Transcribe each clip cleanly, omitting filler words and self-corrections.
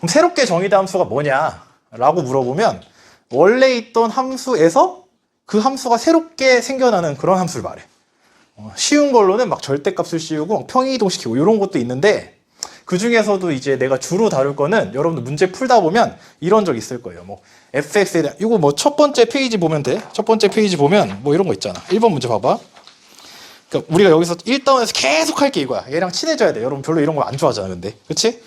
그럼 새롭게 정의된 함수가 뭐냐? 라고 물어보면 원래 있던 함수에서 그 함수가 새롭게 생겨나는 그런 함수를 말해. 쉬운 걸로는 막 절대값을 씌우고 평행이동시키고 이런 것도 있는데 그 중에서도 이제 내가 주로 다룰 거는 여러분들 문제 풀다 보면 이런 적 있을 거예요. 뭐 fx에 대한 이거 뭐 첫 번째 페이지 보면 돼. 첫 번째 페이지 보면 뭐 이런 거 있잖아. 1번 문제 봐봐. 그러니까 우리가 여기서 1단원에서 계속 할 게 이거야. 얘랑 친해져야 돼. 여러분 별로 이런 거 안 좋아하잖아. 근데 그치?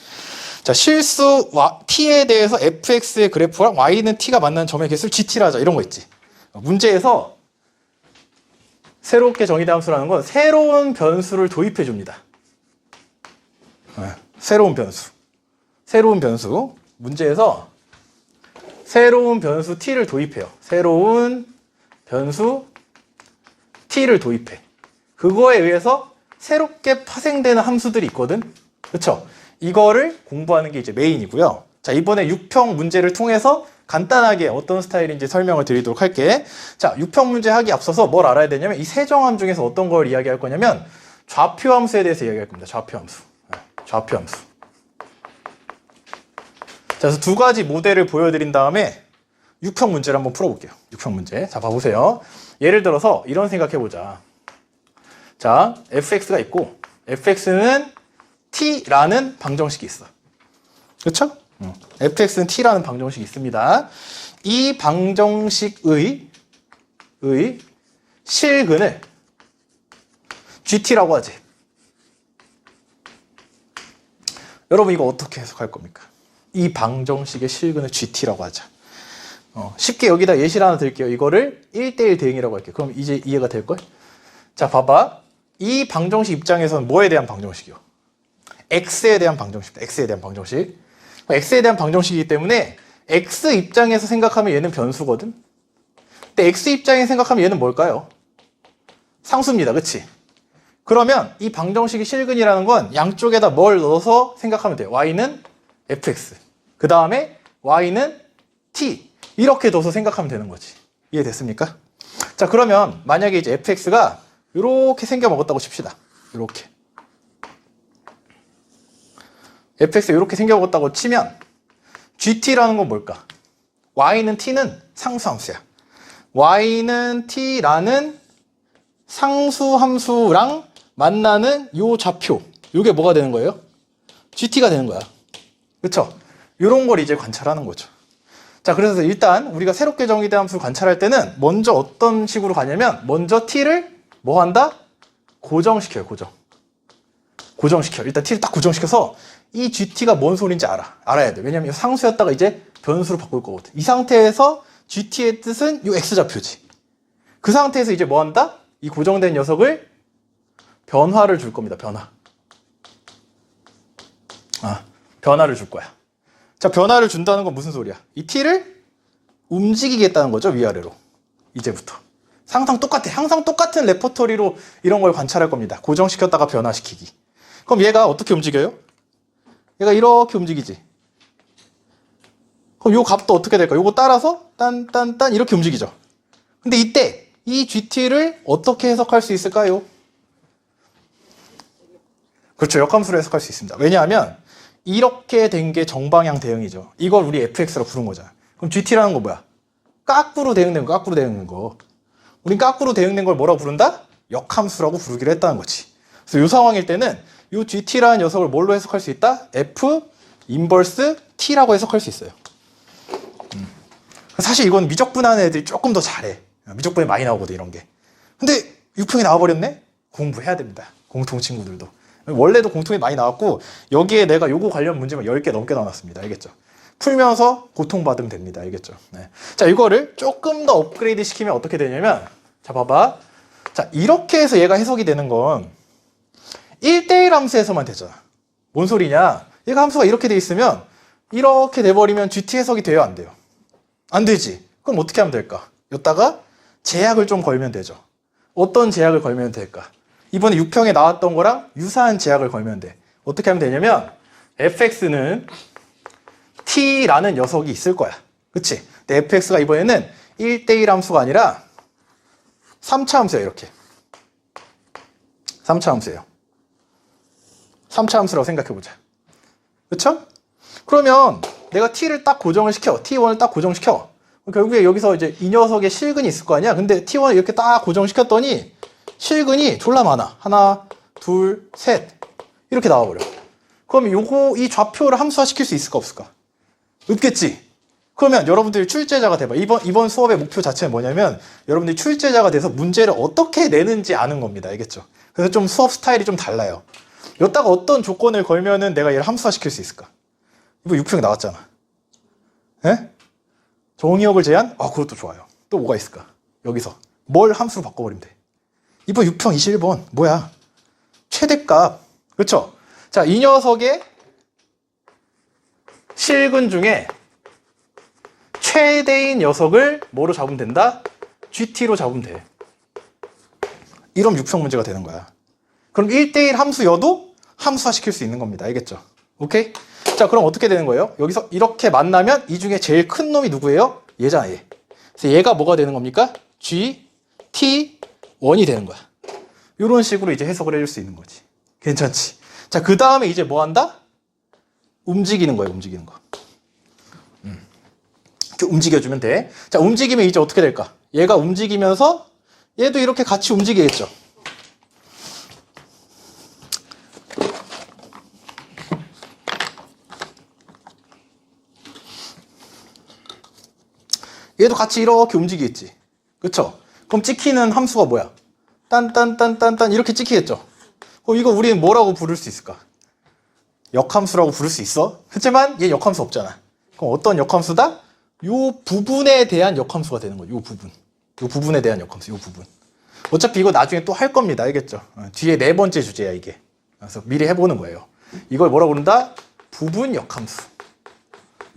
자, 실수 t에 대해서 fx의 그래프랑 y는 t가 만나는 점의 개수를 gt라 하자. 이런 거 있지. 문제에서 새롭게 정의된 함수라는 건 새로운 변수를 도입해 줍니다. 새로운 변수. 새로운 변수. 문제에서 새로운 변수 t를 도입해요. 새로운 변수 t를 도입해. 그거에 의해서 새롭게 파생되는 함수들이 있거든. 그쵸? 이거를 공부하는 게 이제 메인이고요. 자, 이번에 6평 문제를 통해서 간단하게 어떤 스타일인지 설명을 드리도록 할게. 자, 6평 문제 하기 앞서서 뭘 알아야 되냐면 이 세정함 중에서 어떤 걸 이야기할 거냐면 좌표 함수에 대해서 이야기할 겁니다. 좌표 함수. 좌표 함수. 자, 그래서 두 가지 모델을 보여드린 다음에 6평 문제를 한번 풀어볼게요. 6평 문제. 자, 봐보세요. 예를 들어서 이런 생각해보자. 자, fx가 있고 fx는 t라는 방정식이 있어. 그렇죠? fx는 t라는 방정식이 있습니다. 이 방정식의 실근을 gt라고 하지. 여러분 이거 어떻게 해석할 겁니까? 이 방정식의 실근을 gt라고 하자. 쉽게 여기다 예시를 하나 드릴게요. 이거를 1대1 대응이라고 할게요. 그럼 이제 이해가 될걸? 자, 봐봐. 이 방정식 입장에서는 뭐에 대한 방정식이요? x에 대한 방정식입니다. x에 대한 방정식. x에 대한 방정식이기 때문에 x 입장에서 생각하면 얘는 변수거든. 근데 x 입장에서 생각하면 얘는 뭘까요? 상수입니다. 그치? 그러면 이 방정식의 실근이라는 건 양쪽에다 뭘 넣어서 생각하면 돼요. y는 fx. 그 다음에 y는 t. 이렇게 넣어서 생각하면 되는 거지. 이해됐습니까? 자, 그러면 만약에 이제 fx가 이렇게 생겨 먹었다고 칩시다. 이렇게. fx가 이렇게 생겨 먹었다고 치면 gt라는 건 뭘까? y는 t는 상수함수야. y는 t라는 상수함수랑 만나는 요 좌표. 요게 뭐가 되는 거예요? gt가 되는 거야. 그쵸? 요런 걸 이제 관찰하는 거죠. 자, 그래서 일단 우리가 새롭게 정의된 함수를 관찰할 때는 먼저 어떤 식으로 가냐면 먼저 t를 뭐 한다? 고정시켜요. 고정시켜. 일단 t를 딱 고정시켜서 이 gt가 뭔 소리인지 알아야 돼. 왜냐면 상수였다가 이제 변수로 바꿀 거거든. 이 상태에서 gt의 뜻은 이 x좌표지. 그 상태에서 이제 뭐 한다? 이 고정된 녀석을 변화를 줄 겁니다. 변화를 줄 거야. 자, 변화를 준다는 건 무슨 소리야? 이 t를 움직이겠다는 거죠. 위아래로. 이제부터. 항상 똑같은 레퍼토리로 이런 걸 관찰할 겁니다. 고정시켰다가 변화시키기. 그럼 얘가 어떻게 움직여요? 얘가 이렇게 움직이지. 그럼 요 값도 어떻게 될까? 요거 따라서 딴 이렇게 움직이죠. 근데 이때 이 gt를 어떻게 해석할 수 있을까요? 그렇죠. 역함수로 해석할 수 있습니다. 왜냐하면 이렇게 된 게 정방향 대응이죠. 이걸 우리 fx라고 부른 거잖아. 그럼 gt라는 거 뭐야? 거꾸로 대응된 거. 우린 거꾸로 대응된 걸 뭐라고 부른다? 역함수라고 부르기로 했다는 거지. 그래서 이 상황일 때는 이 gt라는 녀석을 뭘로 해석할 수 있다? f 인버스 t라고 해석할 수 있어요. 사실 이건 미적분하는 애들이 조금 더 잘해. 미적분이 많이 나오거든, 이런 게. 근데 6평이 나와버렸네? 공부해야 됩니다. 공통 친구들도. 원래도 공통이 많이 나왔고 여기에 내가 요거 관련 문제만 10개 넘게 나왔습니다. 알겠죠? 풀면서 고통받으면 됩니다. 알겠죠? 네. 자, 이거를 조금 더 업그레이드 시키면 어떻게 되냐면 자, 봐봐. 자, 이렇게 해서 얘가 해석이 되는 건 1대1 함수에서만 되잖아. 뭔 소리냐? 얘가 함수가 이렇게 돼 있으면 이렇게 돼버리면 GT 해석이 돼요? 안 돼요? 안 되지. 그럼 어떻게 하면 될까? 여기다가 제약을 좀 걸면 되죠. 어떤 제약을 걸면 될까? 이번에 6평에 나왔던 거랑 유사한 제약을 걸면 돼. 어떻게 하면 되냐면 fx는 t라는 녀석이 있을 거야. 그치? 근데 fx가 이번에는 1대1 함수가 아니라 3차 함수야. 이렇게 3차 함수예요. 3차 함수라고 생각해보자. 그쵸? 그러면 내가 t를 딱 고정을 시켜. t1을 딱 고정시켜. 결국에 여기서 이제 이 녀석의 실근이 있을 거 아니야? 근데 t1을 이렇게 딱 고정시켰더니 실근이 졸라 많아. 하나, 둘, 셋. 이렇게 나와버려. 그럼 이 좌표를 함수화시킬 수 있을까 없을까? 없겠지. 그러면 여러분들이 출제자가 돼봐. 이번 수업의 목표 자체는 뭐냐면 여러분들이 출제자가 돼서 문제를 어떻게 내는지 아는 겁니다. 알겠죠? 그래서 좀 수업 스타일이 좀 달라요. 여기다가 어떤 조건을 걸면은 내가 얘를 함수화시킬 수 있을까? 이거 유형이 나왔잖아. 예? 정의역을 제한? 아, 그것도 좋아요. 또 뭐가 있을까? 여기서 뭘 함수로 바꿔버리면 돼. 이번 6평 21번 뭐야? 최대값. 그렇죠? 자, 이 녀석의 실근 중에 최대인 녀석을 뭐로 잡으면 된다? GT로 잡으면 돼. 이런 6평 문제가 되는 거야. 그럼 1대1 함수여도 함수화시킬 수 있는 겁니다. 알겠죠? 오케이? 자, 그럼 어떻게 되는 거예요? 여기서 이렇게 만나면 이 중에 제일 큰 놈이 누구예요? 얘잖아, 얘. 그래서 얘가 뭐가 되는 겁니까? G, T, 1이 되는 거야. 이런 식으로 이제 해석을 해줄 수 있는 거지. 괜찮지? 자, 그 다음에 이제 뭐 한다? 움직이는 거예요, 움직이는 거. 이렇게 움직여주면 돼. 자, 움직이면 이제 어떻게 될까? 얘가 움직이면서 얘도 이렇게 같이 움직이겠죠. 얘도 같이 이렇게 움직이겠지. 그쵸? 그럼 찍히는 함수가 뭐야? 딴딴딴딴딴 이렇게 찍히겠죠? 그럼 이거 우리는 뭐라고 부를 수 있을까? 역함수라고 부를 수 있어? 하지만 얘 역함수 없잖아. 그럼 어떤 역함수다? 요 부분에 대한 역함수가 되는 거예요. 요 부분. 요 부분에 대한 역함수, 요 부분. 어차피 이거 나중에 또 할 겁니다. 알겠죠? 뒤에 4번째 주제야, 이게. 그래서 미리 해보는 거예요. 이걸 뭐라고 부른다? 부분 역함수.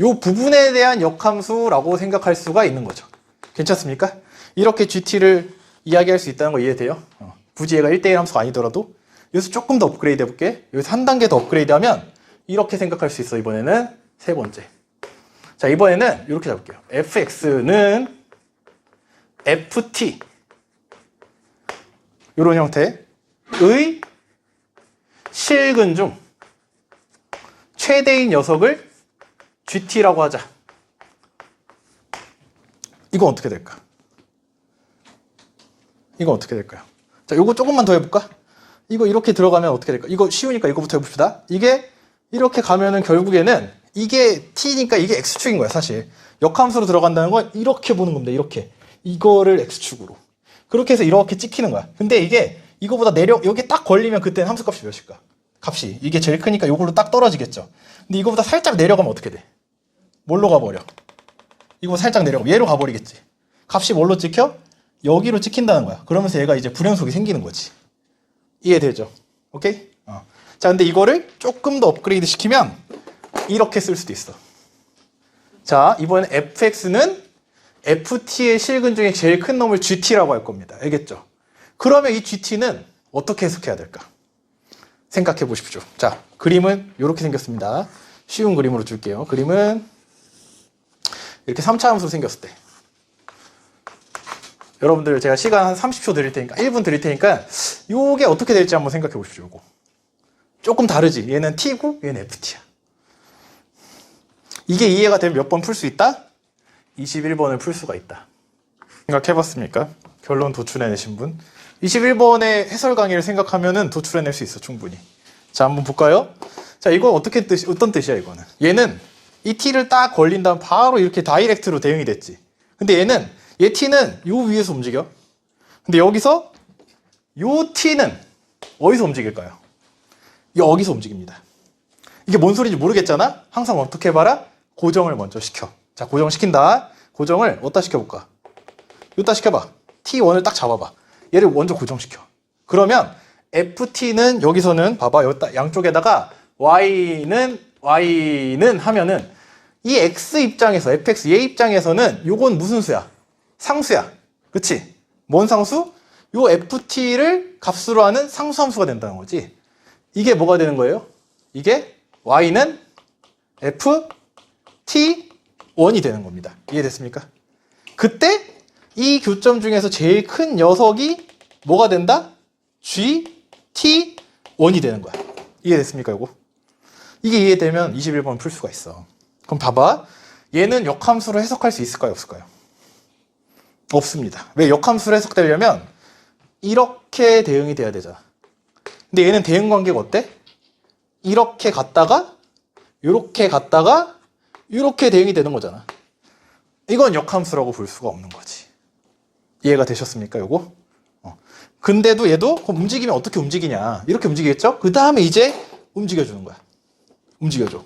요 부분에 대한 역함수라고 생각할 수가 있는 거죠. 괜찮습니까? 이렇게 GT를 이야기할 수 있다는 거 이해돼요? 굳이 얘가 1대1 함수가 아니더라도 여기서 조금 더 업그레이드 해볼게. 여기서 한 단계 더 업그레이드 하면 이렇게 생각할 수 있어. 이번에는 3번째. 자, 이번에는 이렇게 잡을게요. fx는 ft 이런 형태의 실근 중 최대인 녀석을 GT라고 하자. 이건 어떻게 될까? 이건 어떻게 될까요? 자, 요거 조금만 더 해볼까? 이거 이렇게 들어가면 어떻게 될까? 이거 쉬우니까 이거부터 해봅시다. 이게 이렇게 가면은 결국에는 이게 t니까 이게 x축인 거야, 사실. 역함수로 들어간다는 건 이렇게 보는 겁니다. 이렇게. 이거를 x축으로. 그렇게 해서 이렇게 찍히는 거야. 근데 이게 이거보다 여기 딱 걸리면 그때는 함수값이 몇일까? 값이. 이게 제일 크니까 이걸로 딱 떨어지겠죠. 근데 이거보다 살짝 내려가면 어떻게 돼? 뭘로 가버려? 이거 살짝 내려가면 얘로 가버리겠지. 값이 뭘로 찍혀? 여기로 찍힌다는 거야. 그러면서 얘가 이제 불연속이 생기는 거지. 이해되죠? 오케이? 자, 근데 이거를 조금 더 업그레이드 시키면 이렇게 쓸 수도 있어. 자, 이번엔 fx는 ft의 실근 중에 제일 큰 놈을 gt라고 할 겁니다. 알겠죠? 그러면 이 gt는 어떻게 해석해야 될까? 생각해 보십시오. 자, 그림은 이렇게 생겼습니다. 쉬운 그림으로 줄게요. 그림은 이렇게 3차 함수로 생겼을 때. 여러분들 제가 시간 한 30초 드릴 테니까 1분 드릴 테니까 요게 어떻게 될지 한번 생각해 보십시오. 요거. 조금 다르지? 얘는 t고 얘는 ft야. 이게 이해가 되면 몇 번 풀 수 있다? 21번을 풀 수가 있다. 생각해봤습니까? 결론 도출해내신 분? 21번의 해설 강의를 생각하면은 도출해낼 수 있어, 충분히. 자, 한번 볼까요? 자, 이거 어떤 뜻이야, 이거는? 얘는 이 t를 딱 걸린 다음 바로 이렇게 다이렉트로 대응이 됐지. 근데 얘 t는 요 위에서 움직여. 근데 여기서 요 t는 어디서 움직일까요? 여기서 움직입니다. 이게 뭔 소리인지 모르겠잖아? 항상 어떻게 해봐라? 고정을 먼저 시켜. 자, 고정시킨다. 고정을 어디다 시켜볼까? 여기다 시켜봐. t1을 딱 잡아봐. 얘를 먼저 고정시켜. 그러면 ft는 여기서는 봐봐. 여기다 양쪽에다가 y는 하면은 이 x 입장에서 fx 얘 입장에서는 요건 무슨 수야? 상수야. 그치? 뭔 상수? 요 ft를 값으로 하는 상수함수가 된다는 거지. 이게 뭐가 되는 거예요? 이게 y는 ft1이 되는 겁니다. 이해됐습니까? 그때 이 교점 중에서 제일 큰 녀석이 뭐가 된다? gt1이 되는 거야. 이해됐습니까, 이거? 이게 이해되면 21번 풀 수가 있어. 그럼 봐봐. 얘는 역함수로 해석할 수 있을까요? 없을까요? 없습니다. 왜? 역함수로 해석되려면 이렇게 대응이 돼야 되잖아. 근데 얘는 대응 관계가 어때? 이렇게 갔다가 이렇게 갔다가 이렇게 대응이 되는 거잖아. 이건 역함수라고 볼 수가 없는 거지. 이해가 되셨습니까? 요거? 근데도 얘도 그럼 움직이면 어떻게 움직이냐. 이렇게 움직이겠죠? 그 다음에 이제 움직여주는 거야. 움직여줘.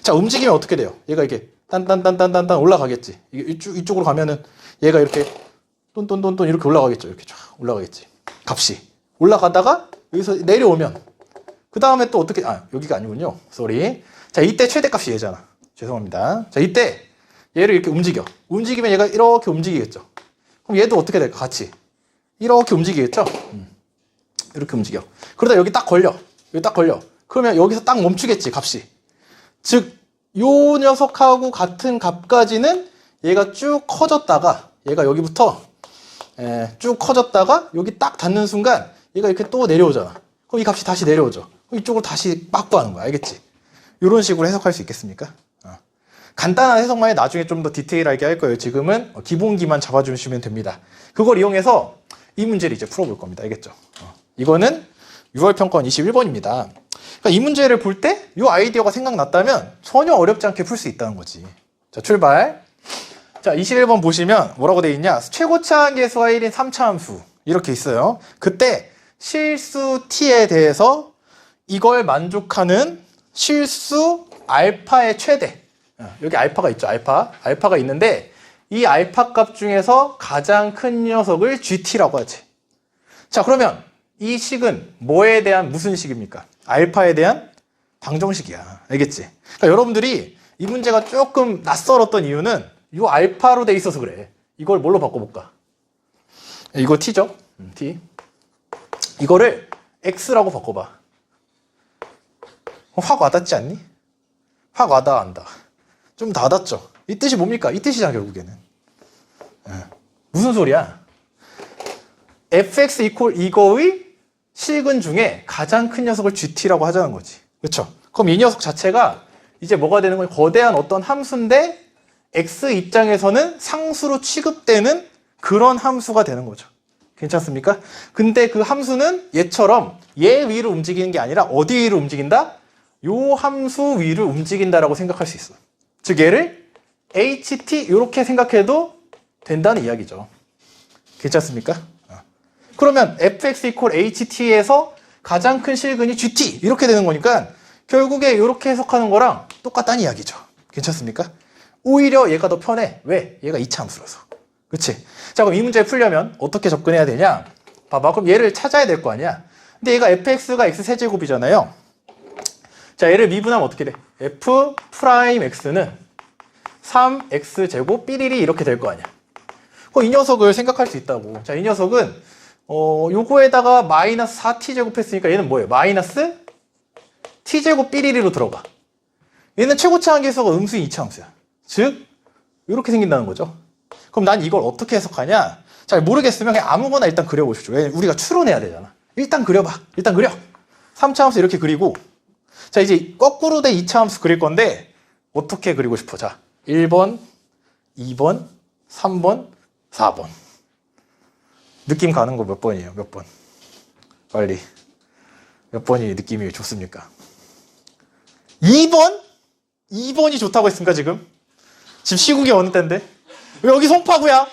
자, 움직이면 어떻게 돼요? 얘가 이렇게 딴딴딴딴딴 올라가겠지. 이쪽으로 가면은 얘가 이렇게 똔똔똔똔 이렇게 올라가겠죠. 이렇게 쫙 올라가겠지. 값이. 올라가다가 여기서 내려오면 그 다음에 또 어떻게, 여기가 아니군요. 쏘리. 자, 이때 최대값이 얘잖아. 죄송합니다. 자, 이때 얘를 이렇게 움직여. 움직이면 얘가 이렇게 움직이겠죠. 그럼 얘도 어떻게 될까? 같이. 이렇게 움직이겠죠? 이렇게 움직여. 그러다 여기 딱 걸려. 여기 딱 걸려. 그러면 여기서 딱 멈추겠지, 값이. 즉, 요 녀석하고 같은 값까지는 얘가 쭉 커졌다가, 얘가 여기부터 쭉 커졌다가 여기 딱 닿는 순간 얘가 이렇게 또 내려오잖아. 그럼 이 값이 다시 내려오죠. 그럼 이쪽으로 다시 빠꾸하는 거야. 알겠지? 이런 식으로 해석할 수 있겠습니까? 간단한 해석만 해 나중에 좀 더 디테일하게 할 거예요. 지금은 기본기만 잡아주시면 됩니다. 그걸 이용해서 이 문제를 이제 풀어볼 겁니다. 알겠죠? 이거는 6월 평가원 21번입니다. 그러니까 이 문제를 볼 때 이 아이디어가 생각났다면 전혀 어렵지 않게 풀 수 있다는 거지. 자, 출발. 자, 21번 보시면 뭐라고 돼 있냐? 최고차항 계수와 1인 3차 함수 이렇게 있어요. 그때 실수 t에 대해서 이걸 만족하는 실수 알파의 최대. 여기 알파가 있죠. 알파가 있는데 이 알파 값 중에서 가장 큰 녀석을 GT라고 하지. 자, 그러면 이 식은 뭐에 대한 무슨 식입니까? 알파에 대한 방정식이야. 알겠지? 그러니까 여러분들이 이 문제가 조금 낯설었던 이유는 이 알파로 돼 있어서 그래. 이걸 뭘로 바꿔볼까? 이거 t죠? t. 이거를 x라고 바꿔봐. 확 와닿지 않니? 확 와닿아. 좀 더 와닿죠? 이 뜻이 뭡니까? 이 뜻이잖아, 결국에는. 무슨 소리야? fx 이퀄 이거의 식은 중에 가장 큰 녀석을 gt라고 하자는 거지. 그렇죠? 그럼 이 녀석 자체가 이제 뭐가 되는 거야? 거대한 어떤 함수인데 x 입장에서는 상수로 취급되는 그런 함수가 되는 거죠. 괜찮습니까? 근데 그 함수는 얘처럼 얘 위로 움직이는 게 아니라 어디 위로 움직인다? 요 함수 위를 움직인다라고 생각할 수 있어. 즉 얘를 ht 이렇게 생각해도 된다는 이야기죠. 괜찮습니까? 그러면 fx 이퀄 ht에서 가장 큰 실근이 gt 이렇게 되는 거니까 결국에 이렇게 해석하는 거랑 똑같다는 이야기죠. 괜찮습니까? 오히려 얘가 더 편해. 왜? 얘가 2차 함수라서. 그치? 자, 그럼 이 문제 풀려면 어떻게 접근해야 되냐? 봐봐. 그럼 얘를 찾아야 될 거 아니야? 근데 얘가 fx가 x세제곱이잖아요. 자, 얘를 미분하면 어떻게 돼? f 프라임 x는 3x제곱 삐리리 이렇게 될 거 아니야. 이 녀석을 생각할 수 있다고. 자, 이 녀석은 요거에다가 마이너스 4t제곱 했으니까 얘는 뭐예요? 마이너스 t제곱 삐리리로 들어가. 얘는 최고차항 계수가 음수인 2차 함수야. 즉 이렇게 생긴다는 거죠. 그럼 난 이걸 어떻게 해석하냐? 잘 모르겠으면 그냥 아무거나 일단 그려보십시오. 왜? 우리가 추론해야 되잖아. 일단 그려봐. 일단 그려. 3차 함수 이렇게 그리고 자, 이제 거꾸로 된 2차 함수 그릴 건데 어떻게 그리고 싶어? 자, 1번, 2번, 3번, 4번. 느낌 가는 거 몇 번이에요? 몇 번? 빨리. 몇 번이 느낌이 좋습니까? 2번? 2번이 좋다고 했습니까, 지금? 지금 시국이 어느 때인데? 왜 여기 송파구야?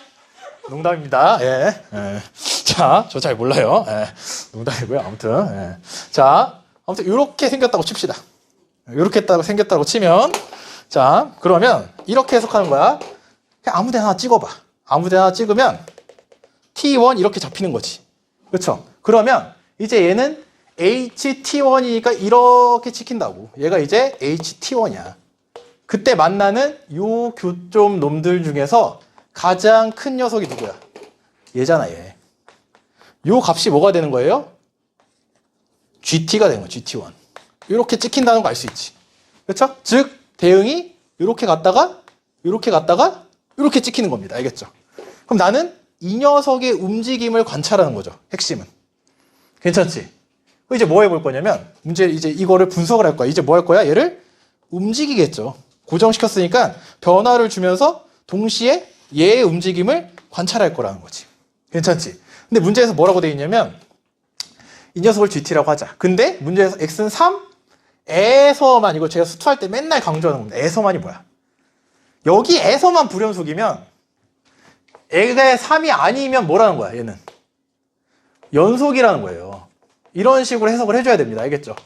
농담입니다. 예. 자, 저 잘 몰라요. 예. 농담이고요. 아무튼. 예. 자, 아무튼 이렇게 생겼다고 칩시다. 이렇게 생겼다고 치면 자, 그러면 이렇게 해석하는 거야. 그냥 아무 데나 하나 찍어봐. 아무 데나 하나 찍으면 t1 이렇게 잡히는 거지. 그렇죠? 그러면 이제 얘는 ht1이니까 이렇게 찍힌다고. 얘가 이제 ht1이야. 그때 만나는 요 교점 놈들 중에서 가장 큰 녀석이 누구야? 얘잖아, 얘. 요 값이 뭐가 되는 거예요? GT가 되는 거야, GT1. 이렇게 찍힌다는 거 알 수 있지. 그렇죠? 즉, 대응이 이렇게 갔다가, 이렇게 갔다가, 이렇게 찍히는 겁니다. 알겠죠? 그럼 나는 이 녀석의 움직임을 관찰하는 거죠. 핵심은. 괜찮지? 이제 뭐 해볼 거냐면 문제 이제 이거를 분석을 할 거야. 이제 뭐 할 거야? 얘를 움직이겠죠. 고정시켰으니까 변화를 주면서 동시에 얘의 움직임을 관찰할 거라는 거지. 괜찮지? 근데 문제에서 뭐라고 돼 있냐면 이 녀석을 GT라고 하자. 근데 문제에서 X는 3에서만, 이거 제가 수투할 때 맨날 강조하는 겁니다. 에서만이 뭐야? 여기에서만 불연속이면 애가 3이 아니면 뭐라는 거야, 얘는? 연속이라는 거예요. 이런 식으로 해석을 해줘야 됩니다. 알겠죠?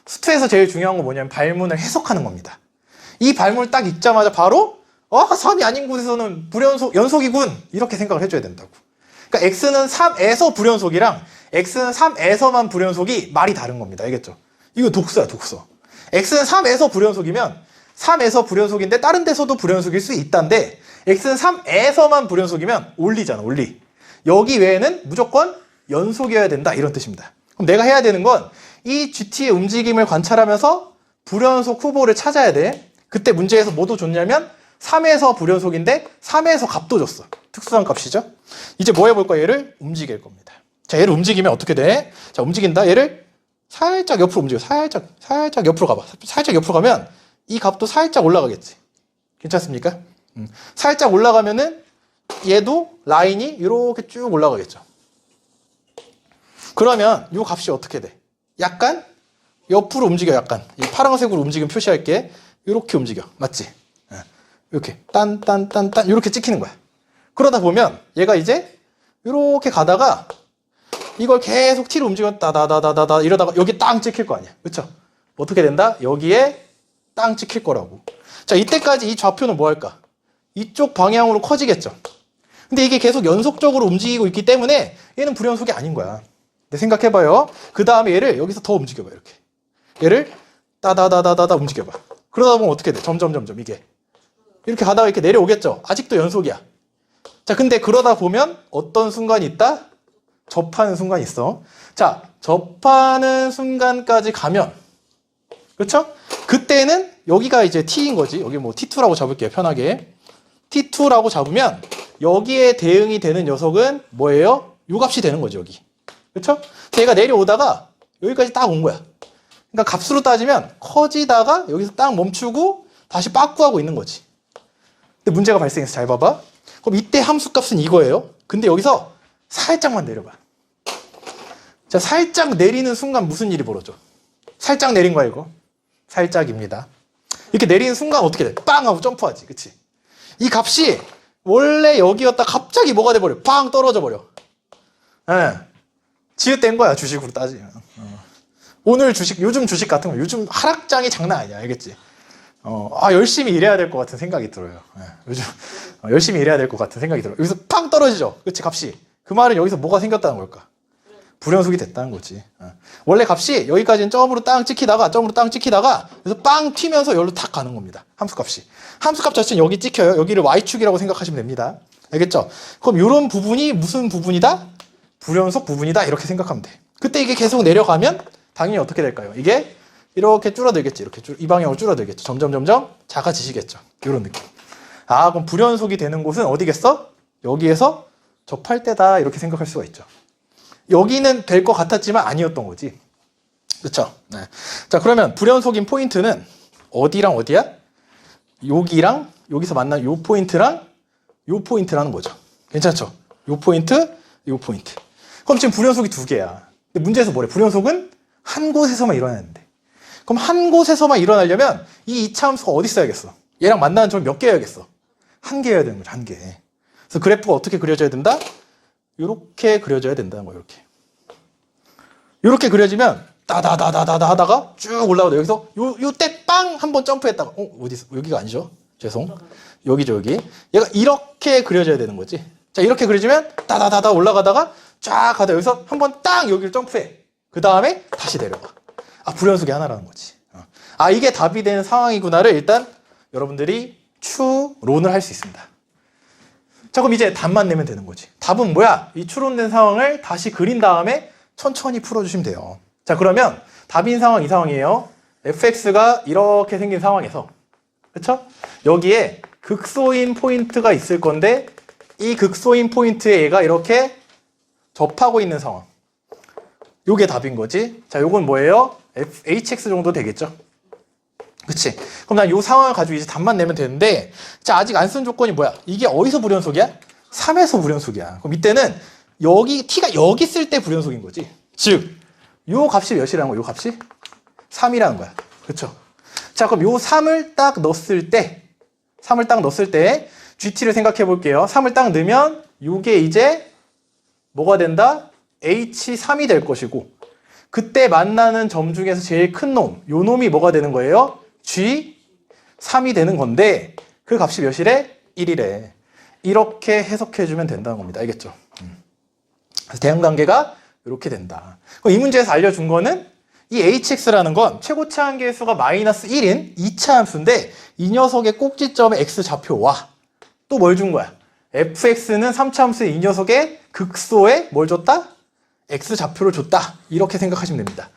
수투에서 제일 중요한 건 뭐냐면 발문을 해석하는 겁니다. 이 발문을 딱 읽자마자 바로 3이 아닌 곳에서는 연속이군! 이렇게 생각을 해줘야 된다고. 그러니까 X는 3에서 불연속이랑 X는 3에서만 불연속이 말이 다른 겁니다. 알겠죠? 이거 독서야, 독서. X는 3에서 불연속이면 3에서 불연속인데 다른 데서도 불연속일 수 있다는데 X는 3에서만 불연속이면 올리잖아, 올리. 여기 외에는 무조건 연속이어야 된다, 이런 뜻입니다. 그럼 내가 해야 되는 건 이 GT의 움직임을 관찰하면서 불연속 후보를 찾아야 돼. 그때 문제에서 뭐도 줬냐면 3에서 불연속인데 3에서 값도 줬어. 특수한 값이죠. 이제 뭐 해볼 거야? 얘를 움직일 겁니다. 자, 얘를 움직이면 어떻게 돼? 자, 움직인다. 얘를 살짝 옆으로 움직여. 살짝 옆으로 가봐. 살짝 옆으로 가면 이 값도 살짝 올라가겠지. 괜찮습니까? 살짝 올라가면은 얘도 라인이 이렇게 쭉 올라가겠죠. 그러면 이 값이 어떻게 돼? 약간 옆으로 움직여. 약간 이 파란색으로 움직임 표시할게. 이렇게 움직여. 맞지? 이렇게 딴 이렇게 찍히는 거야. 그러다 보면 얘가 이제 이렇게 가다가 이걸 계속 T로 움직여 따다다다다다 이러다가 여기 땅 찍힐 거 아니야. 그쵸? 어떻게 된다? 여기에 땅 찍힐 거라고. 자, 이때까지 이 좌표는 뭐 할까? 이쪽 방향으로 커지겠죠. 근데 이게 계속 연속적으로 움직이고 있기 때문에 얘는 불연속이 아닌 거야. 근데 생각해봐요. 그 다음에 얘를 여기서 더 움직여봐. 이렇게 얘를 따다다다다다 움직여봐. 그러다 보면 어떻게 돼? 점점 이게 이렇게 가다가 이렇게 내려오겠죠. 아직도 연속이야. 자, 근데 그러다 보면 어떤 순간이 있다? 접하는 순간이 있어. 자, 접하는 순간까지 가면, 그렇죠? 그때는 여기가 이제 T인 거지. 여기 뭐 T2라고 잡을게요, 편하게. T2라고 잡으면 여기에 대응이 되는 녀석은 뭐예요? 요 값이 되는 거죠, 여기. 그렇죠? 얘가 내려오다가 여기까지 딱 온 거야. 그러니까 값으로 따지면 커지다가 여기서 딱 멈추고 다시 빠꾸하고 있는 거지. 근데 문제가 발생해서 잘 봐봐. 그럼 이때 함수 값은 이거예요. 근데 여기서 살짝만 내려봐. 자, 살짝 내리는 순간 무슨 일이 벌어져? 살짝 내린 거야, 이거. 살짝입니다. 이렇게 내리는 순간 어떻게 돼? 빵! 하고 점프하지. 그치? 이 값이 원래 여기였다 갑자기 뭐가 돼버려? 빵! 떨어져 버려. 예. 지읒된 거야, 주식으로 따지면. 오늘 주식, 요즘 주식 같은 거, 요즘 하락장이 장난 아니야. 알겠지? 열심히 일해야 될 것 같은 생각이 들어요. 예. 요즘, 열심히 일해야 될 것 같은 생각이 들어요. 여기서 팡 떨어지죠? 그치, 값이. 그 말은 여기서 뭐가 생겼다는 걸까? 불연속이 됐다는 거지. 원래 값이 여기까지는 점으로 땅 찍히다가 그래서 빵 튀면서 여기로 탁 가는 겁니다. 함수값이. 함수값 자체는 여기 찍혀요. 여기를 y축이라고 생각하시면 됩니다. 알겠죠? 그럼 이런 부분이 무슨 부분이다? 불연속 부분이다. 이렇게 생각하면 돼. 그때 이게 계속 내려가면 당연히 어떻게 될까요? 이게 이렇게 줄어들겠지. 이렇게 이 방향으로 줄어들겠죠. 점점 작아지시겠죠. 이런 느낌. 아, 그럼 불연속이 되는 곳은 어디겠어? 여기에서 접할 때다. 이렇게 생각할 수가 있죠. 여기는 될 것 같았지만 아니었던 거지. 그렇죠? 네. 자, 그러면 불연속인 포인트는 어디랑 어디야? 여기랑 여기서 만난 요 포인트랑 요 포인트라는 거죠. 괜찮죠? 요 포인트, 요 포인트. 그럼 지금 불연속이 두 개야. 근데 문제에서 뭐래? 불연속은 한 곳에서만 일어나는데. 그럼 한 곳에서만 일어나려면 이 2차 함수가 어디 있어야겠어? 얘랑 만나는 점이 몇 개여야겠어? 한 개여야 되는 거죠. 한 개. 그래서 그래프가 어떻게 그려져야 된다? 요렇게 그려져야 된다는 거예요. 이렇게 그려지면 따다다다다다 하다가 쭉 올라오다 여기서 요때 빵 한번 점프했다가 어디서 여기가 아니죠? 죄송. 여기죠, 여기. 얘가 이렇게 그려져야 되는 거지. 자, 이렇게 그려지면 따다다다 올라가다가 쫙 가다 여기서 한번 딱 여기를 점프해. 그 다음에 다시 내려가. 아, 불연속이 하나라는 거지. 아, 이게 답이 되는 상황이구나를 일단 여러분들이 추론을 할 수 있습니다. 자, 그럼 이제 답만 내면 되는 거지. 답은 뭐야? 이 추론된 상황을 다시 그린 다음에 천천히 풀어주시면 돼요. 자, 그러면 답인 상황 이 상황이에요. fx가 이렇게 생긴 상황에서, 그쵸? 여기에 극소인 포인트가 있을 건데 이 극소인 포인트에 얘가 이렇게 접하고 있는 상황. 요게 답인 거지. 자, 요건 뭐예요? hx 정도 되겠죠. 그치? 그럼 난 요 상황을 가지고 이제 답만 내면 되는데, 자, 아직 안 쓴 조건이 뭐야? 이게 어디서 불연속이야? 3에서 불연속이야. 그럼 이때는 t가 여기 쓸 때 불연속인 거지. 즉, 요 값이 몇이라는 거야? 요 값이? 3이라는 거야. 그쵸? 자, 그럼 요 3을 딱 넣었을 때, GT를 생각해 볼게요. 3을 딱 넣으면 요게 이제 뭐가 된다? H3이 될 것이고, 그때 만나는 점 중에서 제일 큰 놈, 요 놈이 뭐가 되는 거예요? G3이 되는 건데, 그 값이 몇이래? 1이래. 이렇게 해석해주면 된다는 겁니다. 알겠죠? 그래서 대응관계가 이렇게 된다. 그럼 이 문제에서 알려준 거는 이 hx라는 건 최고차 한계수가 마이너스 1인 2차 함수인데, 이 녀석의 꼭지점의 x 좌표와 또 뭘 준 거야? fx는 3차 함수의 이 녀석의 극소에 뭘 줬다? x 좌표를 줬다. 이렇게 생각하시면 됩니다.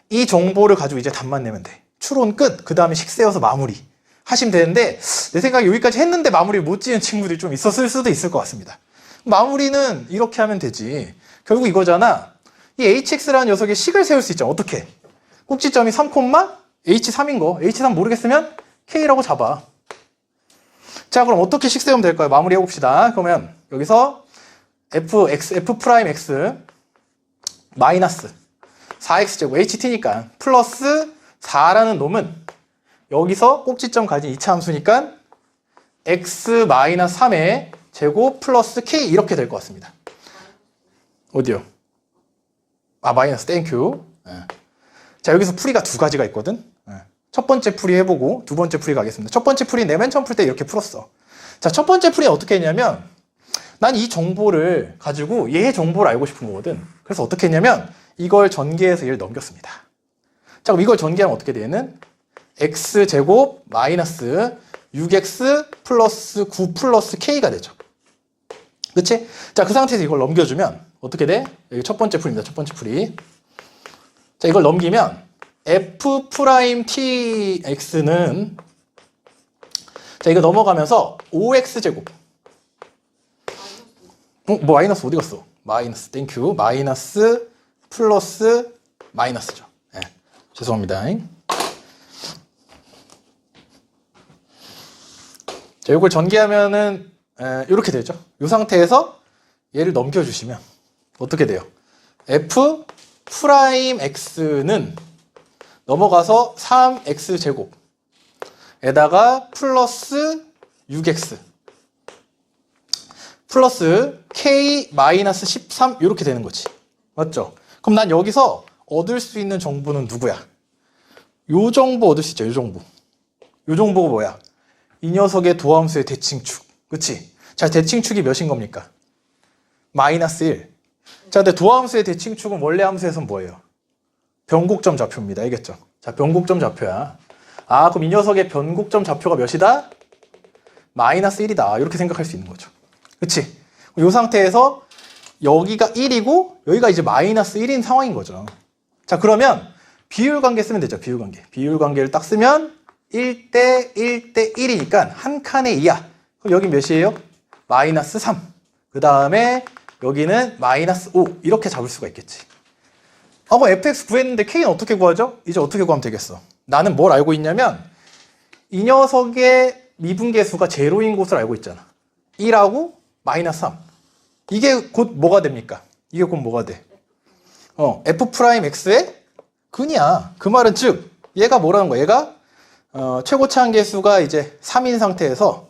이 정보를 가지고 이제 답만 내면 돼. 추론 끝. 그 다음에 식세어서 마무리 하시면 되는데, 내 생각에 여기까지 했는데 마무리 못 지은 친구들이 좀 있었을 수도 있을 것 같습니다. 마무리는 이렇게 하면 되지. 결국 이거잖아. 이 hx라는 녀석의 식을 세울 수 있잖아. 어떻게? 꼭지점이 3, h3인 거. h3 모르겠으면 k라고 잡아. 자, 그럼 어떻게 식 세우면 될까요? 마무리 해봅시다. 그러면 여기서 f'x 마이너스 4x제곱 ht니까 플러스 4라는 놈은 여기서 꼭지점 가진 2차 함수니까 x-3의 제곱 플러스 k 이렇게 될 것 같습니다. 어디요? 마이너스 땡큐. 자, 여기서 풀이가 두 가지가 있거든. 첫 번째 풀이 해보고 두 번째 풀이 가겠습니다. 첫 번째 풀이 맨 처음 풀 때 이렇게 풀었어. 자, 첫 번째 풀이는 어떻게 했냐면, 난 이 정보를 가지고 얘의 정보를 알고 싶은 거거든. 그래서 어떻게 했냐면 이걸 전개해서 얘를 넘겼습니다. 자, 그럼 이걸 전개하면 어떻게 돼? 얘는 x제곱 마이너스 6x 플러스 9 플러스 k가 되죠. 그치? 자, 그 상태에서 이걸 넘겨주면 어떻게 돼? 여기 첫 번째 풀입니다. 첫 번째 풀이. 자, 이걸 넘기면 f'tx는, 자, 이거 넘어가면서 5x제곱. 마이너스 어디 갔어? 마이너스, 땡큐. 마이너스 플러스 마이너스죠. 네, 죄송합니다. 자, 이걸 전개하면은 이렇게 되죠. 이 상태에서 얘를 넘겨주시면 어떻게 돼요? f'x는 넘어가서 3x제곱에다가 플러스 6x 플러스 k-13 이렇게 되는 거지. 맞죠? 그럼 난 여기서 얻을 수 있는 정보는 누구야? 요 정보 얻을 수 있죠. 요 정보. 요 정보가 뭐야? 이 녀석의 도함수의 대칭축. 그치? 자, 대칭축이 몇인 겁니까? 마이너스 1. 자, 근데 도함수의 대칭축은 원래 함수에서는 뭐예요? 변곡점 좌표입니다. 알겠죠? 자, 변곡점 좌표야. 아, 그럼 이 녀석의 변곡점 좌표가 몇이다? 마이너스 1이다. 이렇게 생각할 수 있는 거죠. 그치? 이 상태에서 여기가 1이고 여기가 이제 마이너스 1인 상황인 거죠. 자, 그러면 비율관계 쓰면 되죠. 비율관계. 비율관계를 딱 쓰면 1대 1대 1이니까 한 칸에 2야. 그럼 여기 몇이에요? 마이너스 3. 그 다음에 여기는 마이너스 5. 이렇게 잡을 수가 있겠지. 그럼 fx 구했는데 k는 어떻게 구하죠? 이제 어떻게 구하면 되겠어? 나는 뭘 알고 있냐면 이 녀석의 미분계수가 제로인 곳을 알고 있잖아. 1하고 마이너스 3. 이게 곧 뭐가 됩니까? 이게 곧 뭐가 돼? f'x의 근이야. 그 말은 즉 얘가 뭐라는 거야? 얘가 최고차 한계수가 이제 3인 상태에서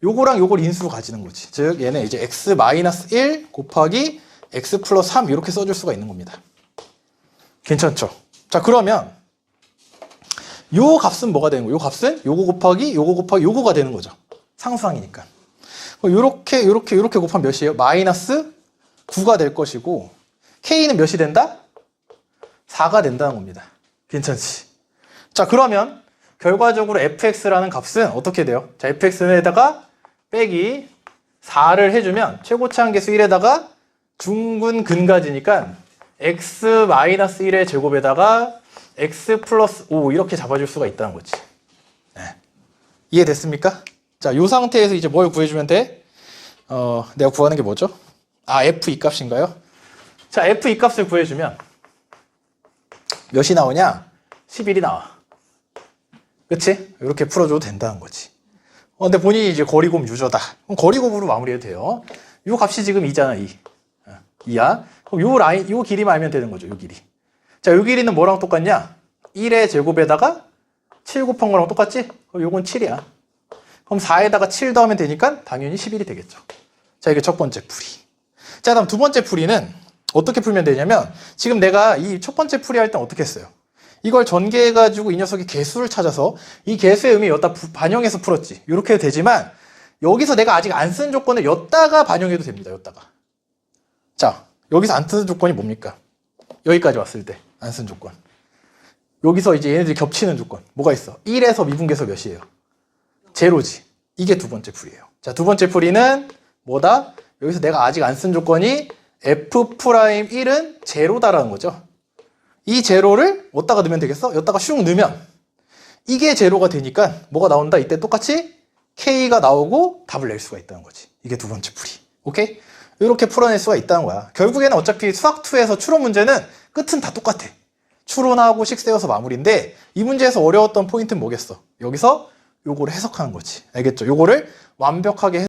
요거랑 요걸 인수로 가지는 거지. 즉 얘는 이제 x-1 곱하기 x 플러스 3 이렇게 써줄 수가 있는 겁니다. 괜찮죠? 자, 그러면 요 값은 뭐가 되는 거예요? 요 값은 요거 곱하기 요거가 되는 거죠. 상수항이니까. 요렇게 곱하면 몇이에요? 마이너스 9가 될 것이고 k는 몇이 된다? 4가 된다는 겁니다. 괜찮지? 자, 그러면 결과적으로 fx라는 값은 어떻게 돼요? 자, fx에다가 빼기 4를 해주면 최고차 한계수 1에다가 중근 근가지니까 x-1의 제곱에다가 x 플러스 5 이렇게 잡아줄 수가 있다는 거지. 네. 이해됐습니까? 자, 이 상태에서 이제 뭘 구해주면 돼? 내가 구하는 게 뭐죠? f 이 값인가요? 자, f 이 값을 구해주면 몇이 나오냐? 11이 나와. 그치? 이렇게 풀어줘도 된다는 거지. 근데 본인이 이제 거리곱 유저다. 그럼 거리곱으로 마무리해도 돼요. 요 값이 지금 2잖아, 2. 2야. 그럼 요 라인, 요 길이만 알면 되는 거죠, 요 길이. 자, 요 길이는 뭐랑 똑같냐? 1의 제곱에다가 7 곱한 거랑 똑같지? 그럼 요건 7이야. 그럼 4에다가 7 더하면 되니까 당연히 11이 되겠죠. 자, 이게 첫 번째 풀이. 자, 다음 두 번째 풀이는 어떻게 풀면 되냐면, 지금 내가 이 첫 번째 풀이 할 땐 어떻게 했어요? 이걸 전개해가지고 이 녀석의 개수를 찾아서 이 개수의 의미 여기다 반영해서 풀었지. 이렇게 해도 되지만, 여기서 내가 아직 안 쓴 조건을 여기다가 반영해도 됩니다. 여기다가. 자, 여기서 안 쓴 조건이 뭡니까? 여기까지 왔을 때 안 쓴 조건. 여기서 이제 얘네들이 겹치는 조건. 뭐가 있어? 1에서 미분계수 몇이에요? 제로지. 이게 두 번째 풀이에요. 자, 두 번째 풀이는 뭐다? 여기서 내가 아직 안 쓴 조건이 F'1은 제로다라는 거죠. 이 제로를 어디다가 넣으면 되겠어? 여기다가 슉 넣으면 이게 제로가 되니까 뭐가 나온다? 이때 똑같이 K가 나오고 답을 낼 수가 있다는 거지. 이게 두 번째 풀이. 오케이? 이렇게 풀어낼 수가 있다는 거야. 결국에는 어차피 수학2에서 추론 문제는 끝은 다 똑같아. 추론하고 식 세워서 마무리인데 이 문제에서 어려웠던 포인트는 뭐겠어? 여기서 요거를 해석하는 거지. 알겠죠? 요거를 완벽하게